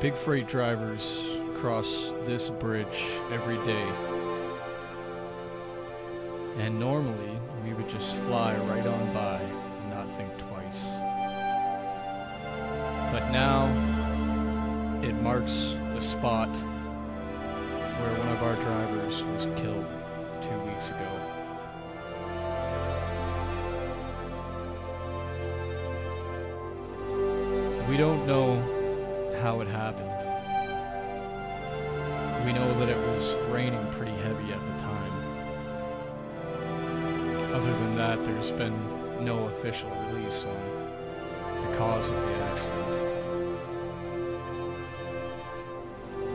Big freight drivers cross this bridge every day. And normally, we would just fly right on by and not think twice. But now, it marks the spot where one of our drivers was killed 2 weeks ago. We don't know how it happened. We know that it was raining pretty heavy at the time. Other than that, there's been no official release on the cause of the accident.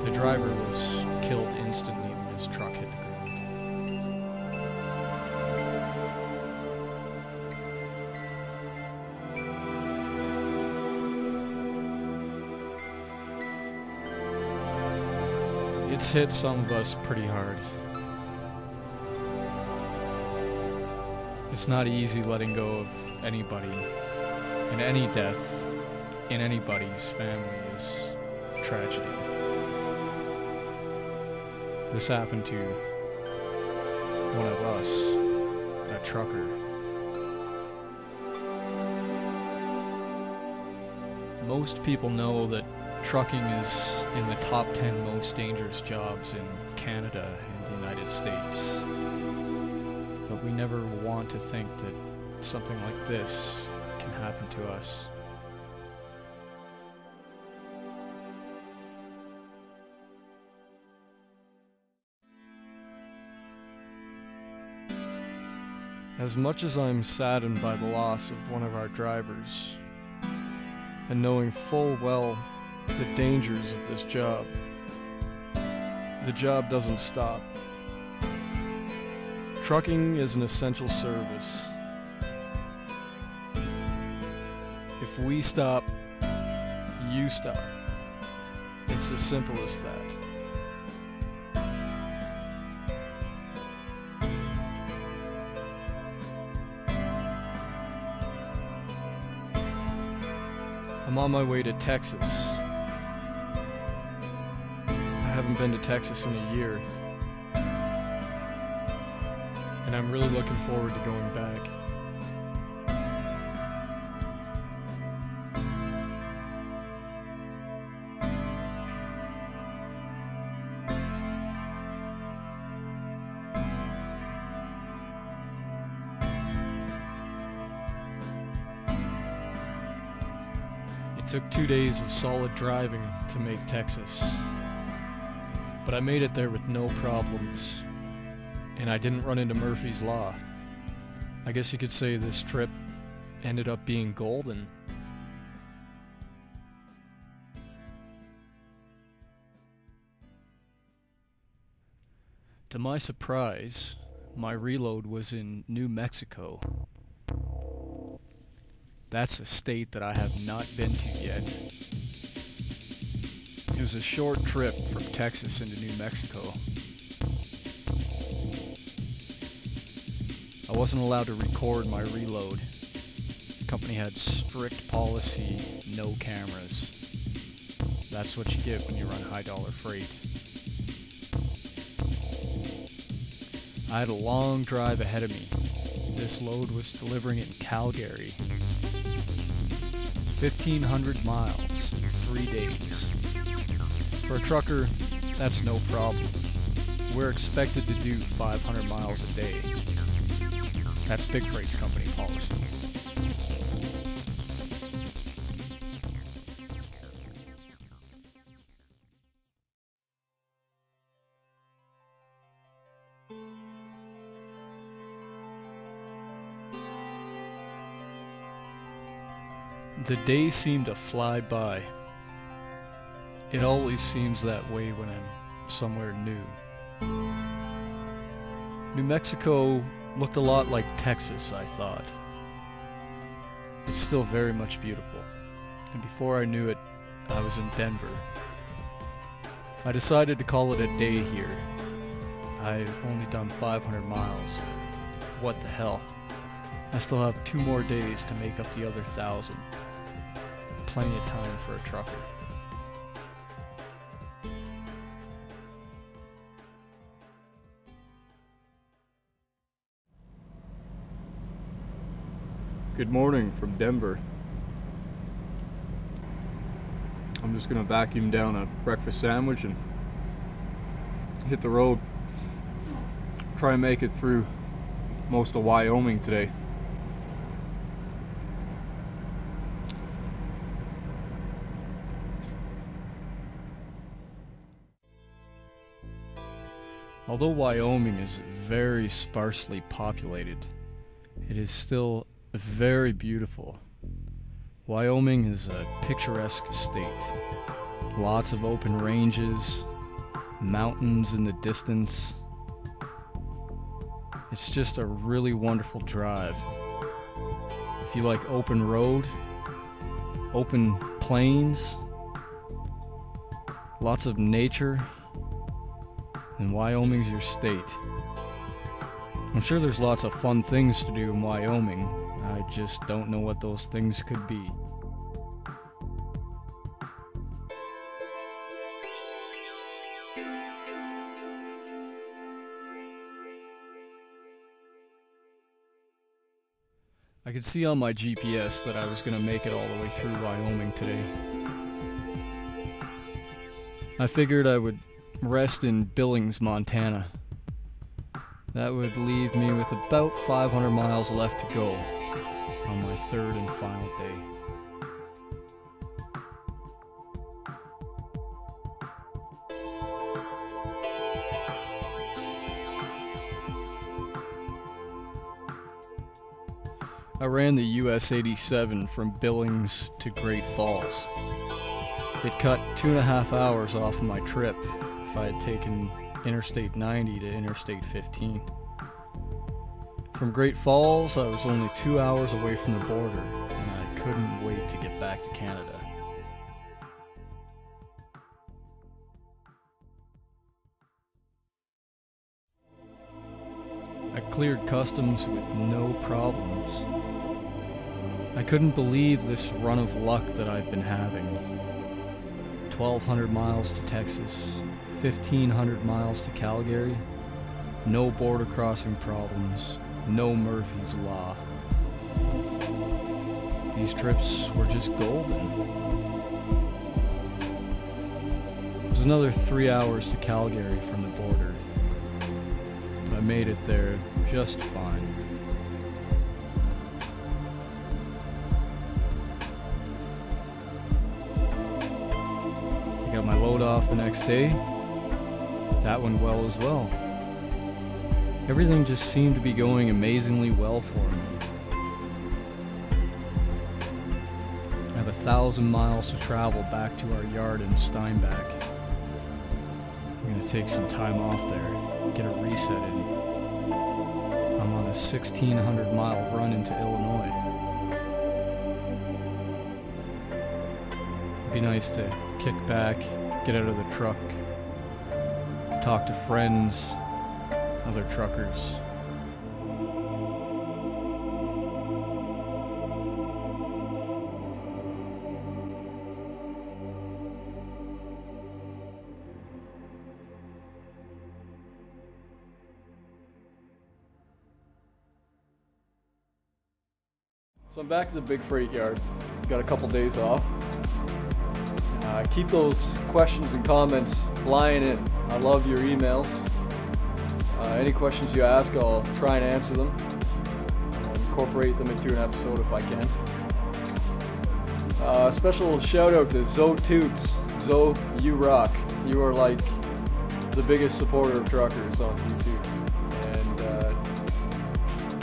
The driver was killed instantly when his truck hit the ground. It's hit some of us pretty hard. It's not easy letting go of anybody, and any death in anybody's family is a tragedy. This happened to one of us, a trucker. Most people know that trucking is in the top 10 most dangerous jobs in Canada and the United States. But we never want to think that something like this can happen to us. As much as I'm saddened by the loss of one of our drivers, and knowing full well the dangers of this job, the job doesn't stop. Trucking is an essential service. If we stop, you stop. It's as simple as that. I'm on my way to Texas. I haven't been to Texas in a year, and I'm really looking forward to going back. It took 2 days of solid driving to make Texas, but I made it there with no problems, and I didn't run into Murphy's Law. I guess you could say this trip ended up being golden. To my surprise, my reload was in New Mexico. That's a state that I have not been to yet. It was a short trip from Texas into New Mexico. I wasn't allowed to record my reload. The company had strict policy, no cameras. That's what you get when you run high-dollar freight. I had a long drive ahead of me. This load was delivering in Calgary. 1,500 miles in 3 days. For a trucker, that's no problem. We're expected to do 500 miles a day. That's Big Freight's company policy. The day seemed to fly by. It always seems that way when I'm somewhere new. New Mexico looked a lot like Texas, I thought. It's still very much beautiful. And before I knew it, I was in Denver. I decided to call it a day here. I'd only done 500 miles. What the hell? I still have 2 more days to make up the other 1,000. Plenty of time for a trucker. Good morning from Denver. I'm just gonna vacuum down a breakfast sandwich and hit the road. Try and make it through most of Wyoming today. Although Wyoming is very sparsely populated, it is still very beautiful. Wyoming is a picturesque state. Lots of open ranges, mountains in the distance. It's just a really wonderful drive. If you like open road, open plains, lots of nature, then Wyoming's your state. I'm sure there's lots of fun things to do in Wyoming. I just don't know what those things could be. I could see on my GPS that I was going to make it all the way through Wyoming today. I figured I would rest in Billings, Montana. That would leave me with about 500 miles left to go on my third and final day. I ran the US 87 from Billings to Great Falls. It cut 2.5 hours off of my trip if I had taken Interstate 90 to Interstate 15. From Great Falls, I was only 2 hours away from the border, and I couldn't wait to get back to Canada. I cleared customs with no problems. I couldn't believe this run of luck that I've been having. 1,200 miles to Texas, 1,500 miles to Calgary, no border crossing problems, no Murphy's Law. These trips were just golden. It was another 3 hours to Calgary from the border, but I made it there just fine. I got my load off the next day. That went well as well. Everything just seemed to be going amazingly well for me. I have 1,000 miles to travel back to our yard in Steinbach. I'm gonna take some time off there, get a reset in. I'm on a 1,600 mile run into Illinois. It'd be nice to kick back, get out of the truck, talk to friends, other truckers. So I'm back at the big freight yard. Got a couple days off. Keep those questions and comments flying in. I love your emails. Any questions you ask, I'll try and answer them. I'll incorporate them into an episode if I can. Special shout out to Zoe Toots. Zoe, you rock. You are like the biggest supporter of truckers on YouTube. And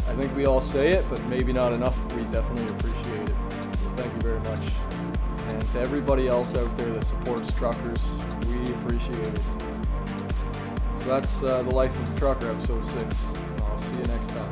I think we all say it, but maybe not enough. We definitely appreciate it. So thank you very much. And to everybody else out there that supports truckers, we appreciate it. So that's the Life of a Trucker, episode 6. I'll see you next time.